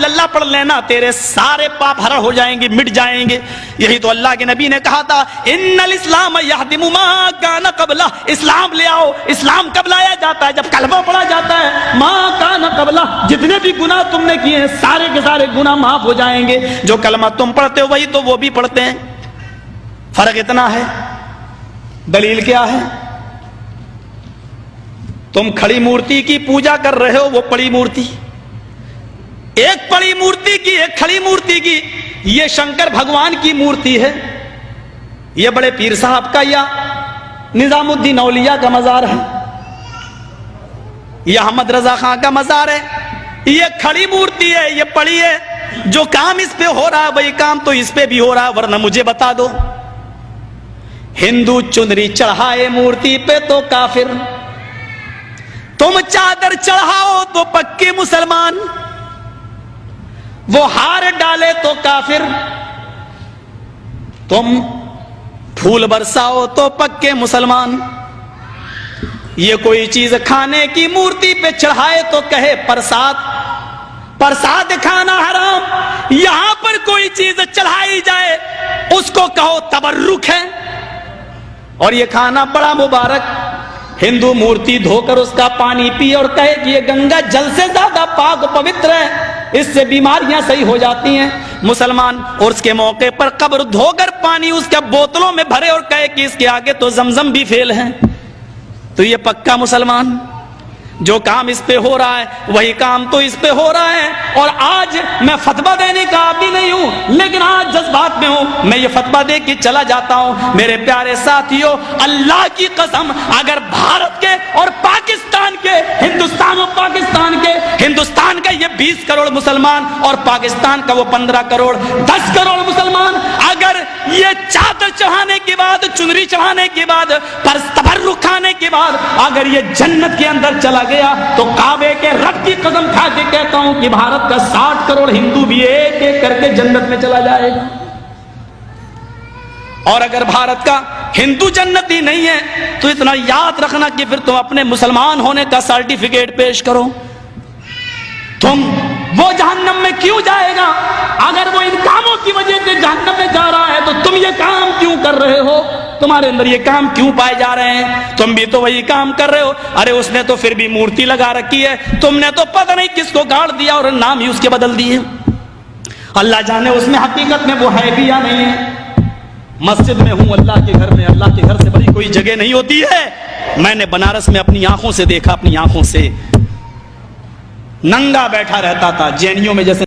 इल्लल्लाह पढ़ लेना, तेरे सारे पाप हरण हो जाएंगे, मिट जाएंगे। यही तो अल्लाह के नबी ने कहा था, इन्नल इस्लाम यहदिमु मा कान क़ब्ला, इस्लाम ले आओ। इस्लाम कब लाया जाता है? जब कलमा पढ़ा जाता है। मा कान क़ब्ला, जितने भी गुनाह तुमने किए हैं सारे के सारे गुनाह माफ हो जाएंगे। जो कलमा तुम पढ़ते हो वही तो वो भी पढ़ते हैं, फर्क इतना है। दलील क्या है? तुम खड़ी मूर्ति की पूजा कर रहे हो, वो पड़ी मूर्ति, एक पड़ी मूर्ति की एक खड़ी मूर्ति की। ये शंकर भगवान की मूर्ति है, ये बड़े पीर साहब का या निजामुद्दीन औलिया का मजार है, यह अहमद रजा खां का मजार है। ये खड़ी मूर्ति है, ये पड़ी है। जो काम इस पे हो रहा है वही काम तो इस पे भी हो रहा है, वरना मुझे बता दो। हिंदू चुनरी चढ़ाए मूर्ति पे तो काफिर, तुम चादर चढ़ाओ तो पक्के मुसलमान, वो हार डाले तो काफिर, तुम फूल बरसाओ तो पक्के मुसलमान। ये कोई चीज खाने की मूर्ति पे चढ़ाए तो कहे प्रसाद, प्रसाद खाना हराम। यहां पर कोई चीज चढ़ाई जाए उसको कहो तबर्रुक है, और ये खाना बड़ा मुबारक। हिंदू मूर्ति धोकर उसका पानी पिए और कहे कि ये गंगा जल से ज्यादा पाक पवित्र है, इससे बीमारियां सही हो जाती हैं। मुसलमान और उसके मौके पर कब्र धोकर पानी उसके बोतलों में भरे और कहे कि इसके आगे तो जमजम भी फेल है, तो ये पक्का मुसलमान। जो काम इस पे हो रहा है वही काम तो इस पे हो रहा है। और आज मैं फतवा देने का आदी नहीं हूं, लेकिन आज जज्बात में हूं, मैं ये फतवा दे के चला जाता हूं। मेरे प्यारे साथियों, अल्लाह की कसम, अगर भारत के और पाकिस्तान के, हिंदुस्तान और पाकिस्तान के, हिंदुस्तान का ये 20 करोड़ मुसलमान और पाकिस्तान का वो 15 करोड़ 10 करोड़ मुसलमान, अगर ये चादर चढ़ाने के बाद, चुनरी चढ़ाने के बाद, तबर्रुक खाने के बाद अगर ये जन्नत के अंदर चला गया, तो काबे के रब की कसम खा के कहता हूं कि भारत का 60 करोड़ हिंदू भी एक एक करके जन्नत में चला जाएगा। और अगर भारत का हिंदू जन्नती नहीं है तो इतना याद रखना कि फिर तुम अपने मुसलमान होने का सर्टिफिकेट पेश करो। तुम वो जहन्नम में क्यों जाएगा? अगर वो इन कामों की वजह से जहन्नम में जा रहा है तो तुम ये काम क्यों कर रहे हो? तुम्हारे अंदर ये काम क्यों पाए जा रहे हैं? तुम भी तो वही काम कर रहे हो। अरे उसने तो फिर भी मूर्ति लगा रखी है, तुमने तो पता नहीं किसको गाड़ दिया और नाम ही उसके बदल दिए। अल्लाह जाने उसमें हकीकत में वो है भी या नहीं है। मस्जिद में हूं, अल्लाह के घर में, अल्लाह के घर से बड़ी कोई जगह नहीं होती है। मैंने बनारस में अपनी आंखों से देखा, अपनी आंखों से नंगा बैठा रहता था, जैनियों में जैसे